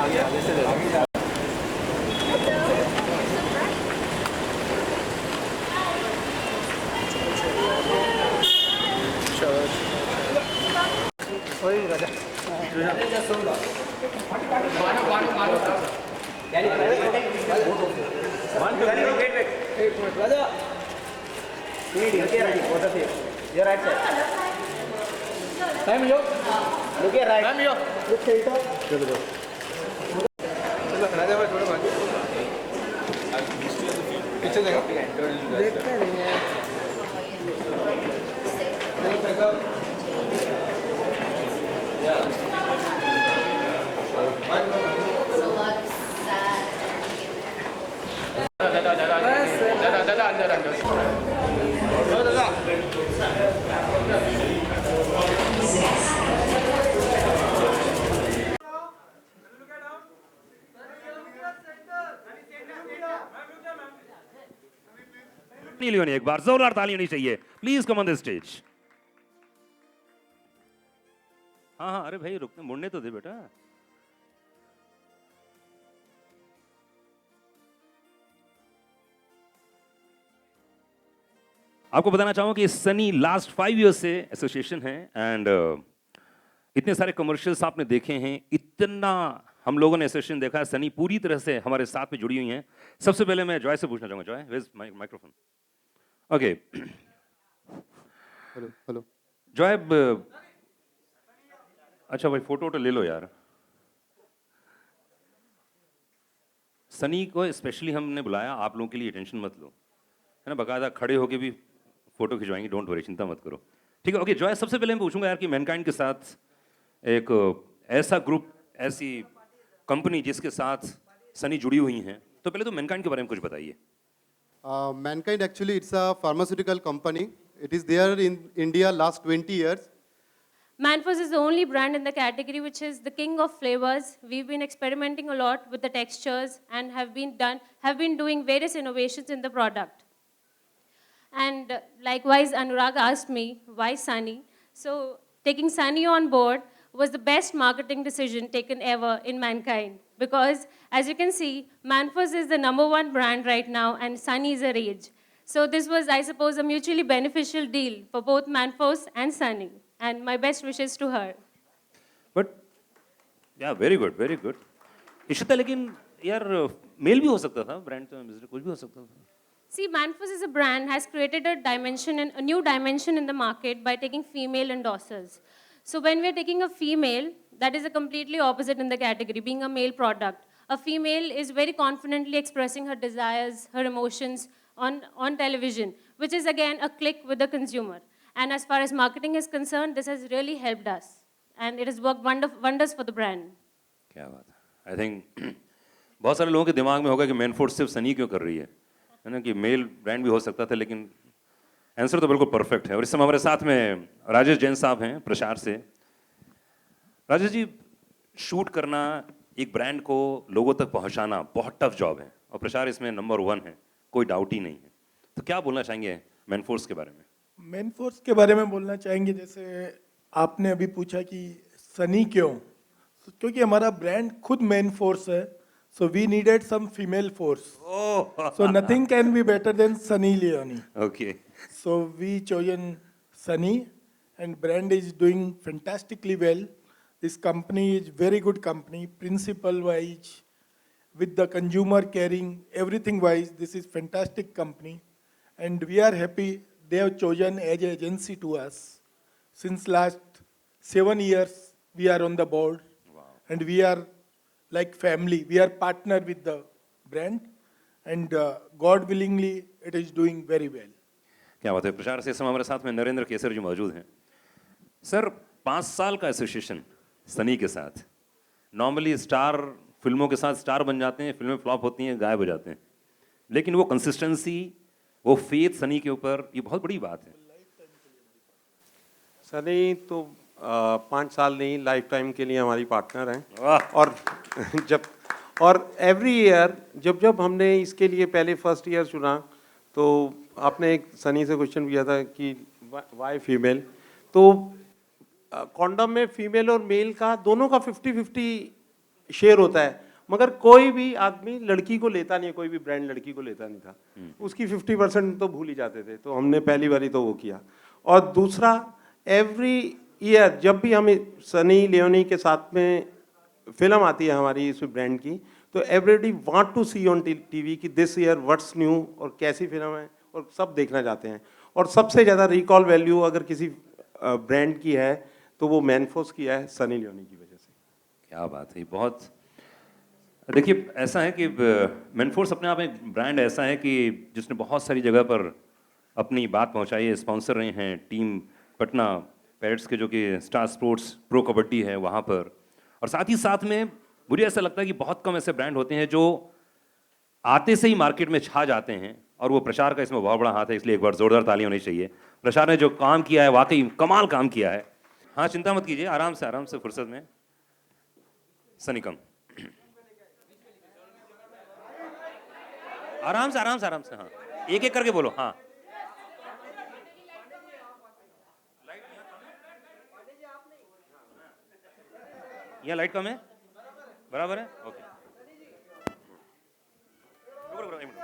आगे से ले लो। वही राजा पीछे देखो देखते नहीं है लियोनी एक बार जोरदार ताली होनी चाहिए please come on the stage. हाँ हाँ अरे भाई रुकने मुड़ने तो दे बेटा। आपको बताना चाहूंगा कि सनी लास्ट 5 इयर्स से एसोसिएशन है एंड इतने सारे कमर्शियल्स आपने देखे हैं, इतना हम लोगों ने एसोसिएशन देखा है। सनी पूरी तरह से हमारे साथ में जुड़ी हुई हैं। सबसे पहले मैं जॉय से पूछना चाहूंगा, Joy where is microphone? Okay hello hello Joy, अच्छा भाई फोटो ले लो यार। सनी को स्पेशली हमने बुलाया, आप लोगों के लिए टेंशन मत लो, है ना, बकायदा खड़े होके भी फोटो खिंचवाएंगे, डोंट वरी, चिंता मत करो, ठीक है। ओके जॉय, सबसे पहले मैं पूछूंगा यार कि मैनकाइंड के साथ एक ऐसा ग्रुप, ऐसी कंपनी जिसके साथ सनी जुड़ी हुई हैं, तो पहले तो मैनकाइंड के बारे में कुछ बताइए। Mankind actually it's a pharmaceutical company. It is there in India last 20 years. Manforce is the only brand in the category which is the king of flavors. We've been experimenting a lot with the textures and have been doing various innovations in the product. And likewise, Anurag asked me why Sunny. So taking Sunny on board was the best marketing decision taken ever in Mankind. Because as you can see, Manforce is the #1 brand right now and Sunny is a rage. So this was, I suppose, a mutually beneficial deal for both Manforce and Sunny. And my best wishes to her. But yeah very good very good. Ishita, लेकिन यार mail भी हो सकता था, brand तो business कुछ भी हो सकता था। See, Manforce as a brand has created a new dimension in the market by taking female endorsers. So when we're taking a female, that is a completely opposite in the category, being a male product. A female is very confidently expressing her desires, her emotions on television, which is again a click with the consumer. And as far as marketing is concerned, this has really helped us. And it has worked wonders for the brand. क्या बात है। I think बहुत सारे लोगों के दिमाग में होगा कि मैनफोर्स सिर्फ सनी क्यों कर रही है ना, कि मेल ब्रांड भी हो सकता था, लेकिन आंसर तो बिल्कुल परफेक्ट है। और इस समय हमारे साथ में राजेश जैन साहब हैं प्रसार से। राजेश जी, शूट करना, एक ब्रांड को लोगों तक पहुंचाना बहुत टफ जॉब है, और प्रसार इसमें #1 है, कोई डाउट ही नहीं है। तो क्या बोलना चाहेंगे मैनफोर्स के बारे में? मैनफोर्स के बारे में बोलना चाहेंगे, जैसे आपने अभी पूछा कि सनी क्यों, क्योंकि हमारा ब्रांड खुद मैनफोर्स है, so we needed some female force, so nothing can be better than Sunny Leone. Okay, so we chosen Sunny and brand is doing fantastically well. This company is very good company, principle wise, with the consumer caring, everything wise, this is fantastic company, and we are happy they have chosen as an agency to us. Since last 7 years, we are on the board. Wow. And we are like family. We are partner with the brand, and God willingly, it is doing very well. क्या बात है। प्रचार से इस समय हमारे साथ में नरेंद्र केसर जी मौजूद हैं। सर, 5 साल का एसोसिएशन सनी के साथ। नॉर्मली स्टार फिल्मों के साथ स्टार बन जाते हैं, फिल्में फ्लॉप होती हैं, गायब हो जाते हैं, लेकिन वो कंसिस्टेंसी, वो फेथ सनी के ऊपर, ये बहुत बड़ी बात है। सनी तो 5 साल नहीं, लाइफ टाइम के लिए हमारी पार्टनर हैं। वाह। और एवरी ईयर जब हमने इसके लिए पहले फर्स्ट ईयर चुना, तो आपने एक सनी से क्वेश्चन किया था कि वाई फीमेल, तो कॉन्डम में फीमेल और मेल का दोनों का 50-50 शेयर होता है, मगर कोई भी आदमी लड़की को लेता नहीं है, कोई भी ब्रांड लड़की को लेता नहीं था, उसकी 50% तो भूल ही जाते थे। तो हमने पहली बारी तो वो किया। और दूसरा, एवरी ईयर जब भी हम सनी लियोनी के साथ में फिल्म आती है हमारी इस ब्रांड की, तो everybody want to see on TV कि दिस ईयर व्हाट्स न्यू और कैसी फिल्म है, और सब देखना चाहते हैं। और सबसे ज़्यादा रिकॉल वैल्यू अगर किसी ब्रांड की है तो वो मैनफोर्स की है, सनी लियोनी की वजह से। क्या बात है, बहुत। देखिए ऐसा है कि मैनफोर्स अपने आप में एक ब्रांड ऐसा है कि जिसने बहुत सारी जगह पर अपनी बात पहुंचाई है। स्पॉन्सर रहे हैं टीम पटना पैरेट्स के, जो कि स्टार स्पोर्ट्स प्रो कबड्डी है वहाँ पर। और साथ ही साथ में मुझे ऐसा लगता है कि बहुत कम ऐसे ब्रांड होते हैं जो आते से ही मार्केट में छा जाते हैं, और वो प्रचार का इसमें बहुत बड़ा हाथ है। इसलिए एक बार जोरदार ताली होनी चाहिए। प्रचार ने जो काम किया है वाकई कमाल काम किया है। हाँ, चिंता मत कीजिए, आराम से फुर्सत में। सनी कम, आराम से। हाँ, एक एक करके बोलो। हाँ, यहाँ लाइट कम है, बराबर है, ओके। रुको, एक minute.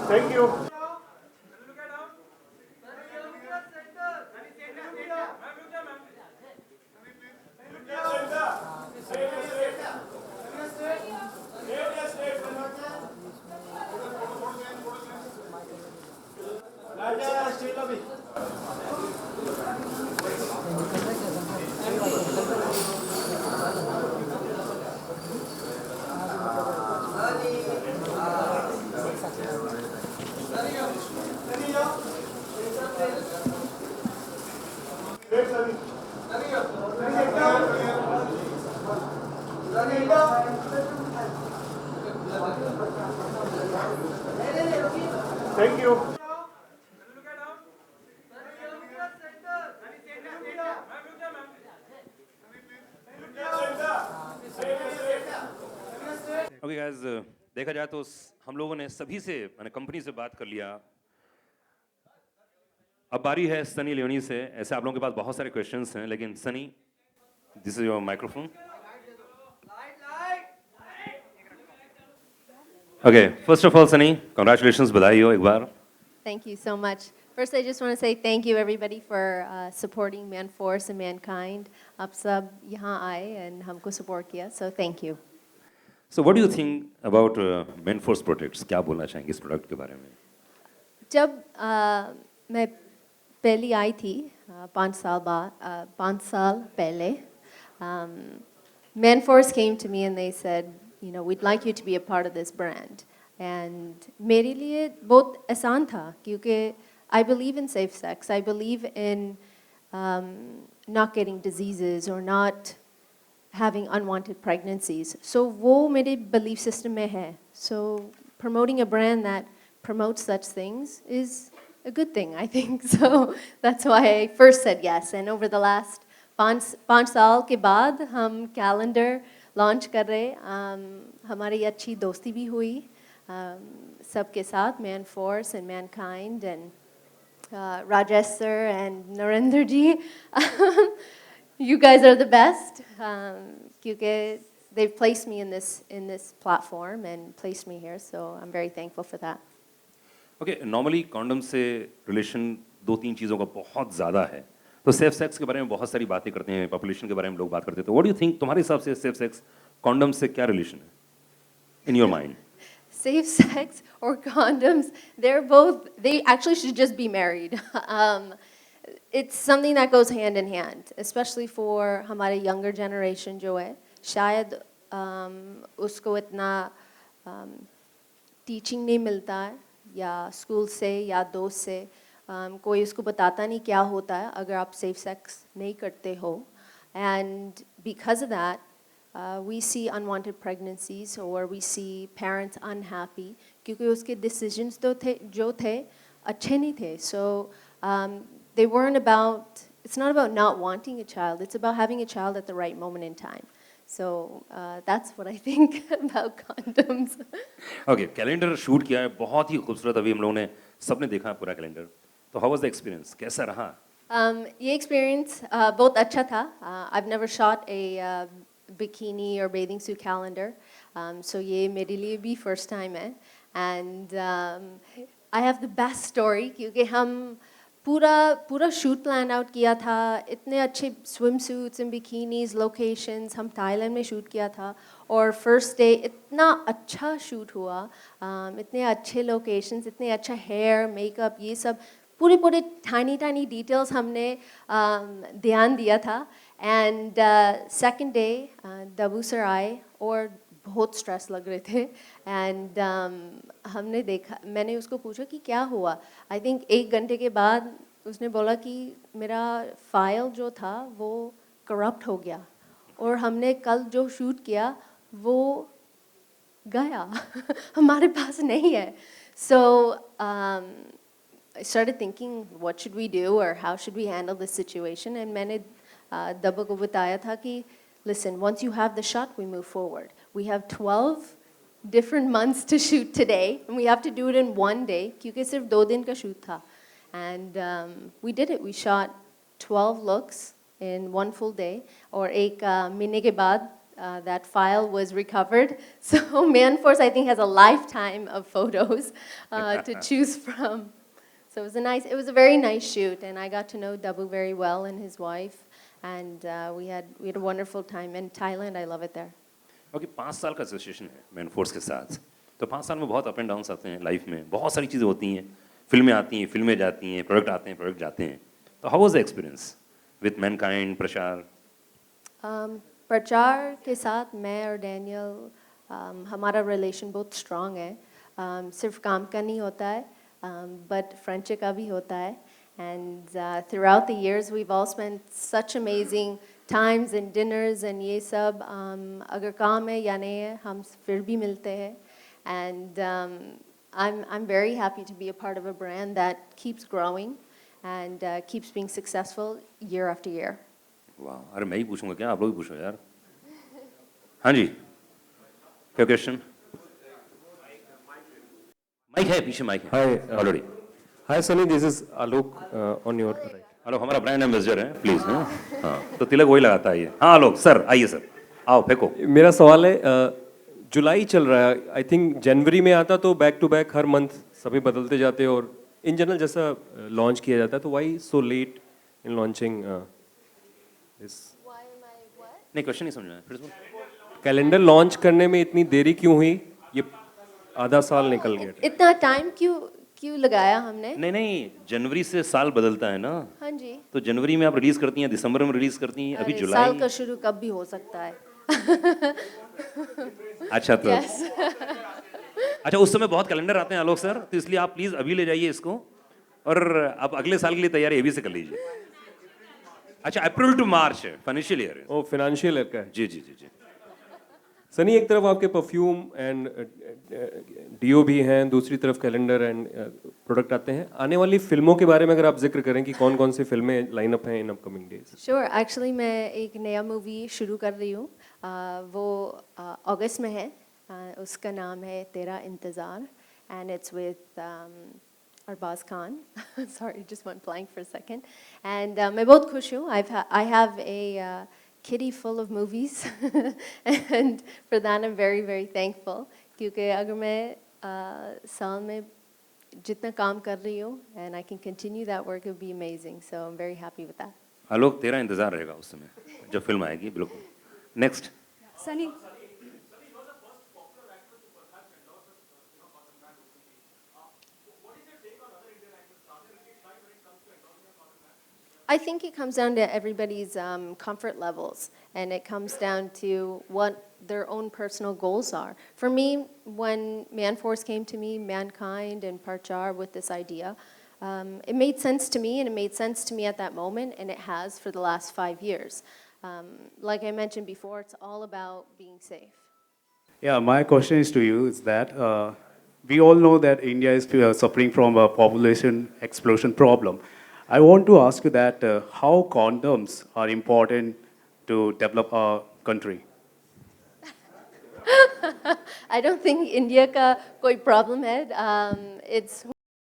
Thank you. Thank you. Okay guys, देखा जाए तो हम लोगों ने सभी से, मैंने कंपनी से बात कर लिया। अब बारी है सनी लियोनी से। ऐसे आप लोगों के पास बहुत सारे क्वेश्चंस हैं, लेकिन Sunny, this is your microphone. Okay, first of all Sunny, congratulations, बधाई हो एक बार। Thank you so much. First, I just want to say thank you everybody for supporting Manforce and Mankind. आप सब यहाँ आए and हमको support किया, so thank you. So what do you think about Manforce products? क्या बोलना चाहेंगे इस प्रोडक्ट के बारे में? जब मैं पहली आई थी 5 साल पहले, Manforce came to me and they said, you know, we'd like you to be a part of this brand. And मेरे लिए बहुत आसान था, क्योंकि I believe in safe sex. I believe in not getting diseases or not having unwanted pregnancies. So वो मेरे belief system में है. So promoting a brand that promotes such things is a good thing, I think. So that's why I first said yes. And over the last 5 साल के बाद हम calendar launch कर रहे, हमारी अच्छी दोस्ती भी हुई सबके साथ, Manforce and Mankind and Rajesh sir and Narendra ji. You guys are the best, क्योंकि they've placed me in this platform and placed me here, so I'm very thankful for that. Okay, normally condom से relation 2-3 चीज़ों का बहुत ज़्यादा है। तो safe sex के बारे में बहुत सारी बातें करते हैं, पॉपुलेशन के बारे में लोग बात करते हैं। तो व्हाट डू यू थिंक, तुम्हारे हिसाब से सेफ सेक्स कॉन्डम से क्या रिलेशन है in your mind? Safe sex or condoms, they actually should just be married. It's something that goes hand in hand, especially for हमारे younger generation जो है, शायद उसको इतना टीचिंग नहीं मिलता है या स्कूल से या दोस्त से कोई उसको बताता नहीं क्या होता है अगर आप सेफ सेक्स नहीं करते हो and because of that we see unwanted pregnancies or we see parents unhappy क्योंकि उसके decisions जो थे अच्छे नहीं थे so they weren't about it's not about not wanting a child it's about having a child at the right moment in time so that's what I think about condoms okay calendar shoot किया है बहुत ही खूबसूरत अभी हम लोगों ने सबने देखा है पूरा कैलेंडर तो हाउ वाज द एक्सपीरियंस कैसा रहा ये experience बहुत अच्छा था I've never shot a bikini or bathing suit calendar so ये मेरे लिए भी first time है and I have the best story क्योंकि हम पूरा शूट प्लान आउट किया था इतने अच्छे swim suits and bikinis locations हम थाईलैंड में शूट किया था और फर्स्ट डे इतना अच्छा शूट हुआ इतने अच्छे लोकेशंस इतने अच्छा हेयर मेकअप ये सब पूरे टाइनी डिटेल्स हमने ध्यान दिया था and second day Dabu sir आए और बहुत स्ट्रेस लग रहे थे एंड हमने देखा मैंने उसको पूछा कि क्या हुआ आई थिंक 1 घंटे के बाद उसने बोला कि मेरा फाइल जो था वो करप्ट हो गया और हमने कल जो शूट किया वो गया हमारे पास नहीं है सो I started thinking what should we do or how should we handle this situation and मैंने दबा को बताया था कि listen once you have the shot we move forward we have 12 different months to shoot today and we have to do it in one day क्योंकि सिर्फ 2 दिन का शूट था and we did it we shot 12 looks in one full day और एक महीने के बाद that file was recovered so Manforce I think has a lifetime of photos to choose from so it was a very nice shoot and I got to know Dabu very well and his wife and we had a wonderful time in Thailand I love it there okay 5 साल का association है Manforce के साथ तो 5 साल में बहुत up and downs आते हैं लाइफ में बहुत सारी चीज़ें होती हैं फिल्में आती हैं फिल्में जाती हैं प्रोडक्ट आते हैं प्रोडक्ट जाते हैं तो how was the experience with Mankind प्रचार प्रचार के साथ मैं और डैनियल हमारा रिलेशन बहुत स्ट्रांग है सिर्फ काम का नहीं होता है बट फ्रेंडशिप का भी होता है and throughout the years we've all spent such amazing times and dinners and ये सब अगर काम है या नहीं है हम फिर भी मिलते हैं and I'm very happy to be a part of a brand that keeps growing and keeps being successful year after year. वाह अरे मैं ही पूछूंगा क्या आप लोग भी पूछो यार हाँ जी क्या क्वेश्चन माइक है पीछे माइक है already Hi Sunny, this is Alok on your right. आलोक हमारा ब्रांड एम्बेसडर है प्लीज हाँ तो तिलक वही लगाता है ये हाँ आलोक सर आइए सर आओ फेंको मेरा सवाल है जुलाई चल रहा है आई थिंक जनवरी में आता तो बैक टू बैक हर मंथ सभी बदलते जाते और इन जनरल जैसा लॉन्च किया जाता है तो why so late in launching this नहीं क्वेश्चन नहीं समझा फिर से कैलेंडर लॉन्च करने में इतनी देरी क्यों हुई ये आधा साल निकल गया इतना टाइम क्यों लगाया हमने नहीं जनवरी से साल बदलता है ना हाँ जी तो जनवरी में आप रिलीज करती हैं दिसंबर में रिलीज करती हैं अभी अरे, जुलाई साल का शुरू कब भी हो सकता है अच्छा तो Yes. अच्छा उस समय बहुत कैलेंडर आते हैं आलोक सर तो इसलिए आप प्लीज अभी ले जाइए इसको और आप अगले साल के लिए तैयारी अभी से कर लीजिए अच्छा अप्रैल टू मार्च है फाइनेंशियल ईयर ओ फाइनेंशियल ईयर का है जी जी जी जी सनी एक तरफ आपके परफ्यूम एंड डीओ भी हैं दूसरी तरफ कैलेंडर एंड प्रोडक्ट आते हैं आने वाली फिल्मों के बारे में अगर आप जिक्र करें कि कौन कौन सी फिल्में लाइनअप हैं in upcoming days sure actually मैं एक नया मूवी शुरू कर रही हूँ वो अगस्त में है उसका नाम है Tera Intezaar and it's with Arbaaz Khan sorry just one blank for a second and मैं बहुत खुश हूँ I have a kitty full of movies and for that I'm very very thankful क्योंकि अगर मैं साल में जितना काम कर रही हूँ and I can continue that work it would be amazing so I'm very happy with that. आलोक तेरा इंतजार रहेगा उस समय जब फिल्म आएगी बिल्कुल next Sunny. I think it comes down to everybody's comfort levels, and it comes down to what their own personal goals are. For me, when Manforce came to me, Mankind and Parchar with this idea, it made sense to me, and it made sense to me at that moment, and it has for the last 5 years. Like I mentioned before, it's all about being safe. Yeah, my question is to you is that we all know that India is suffering from a population explosion problem. I want to ask you that how condoms are important to develop our country? I don't think India ka koi problem hai. It's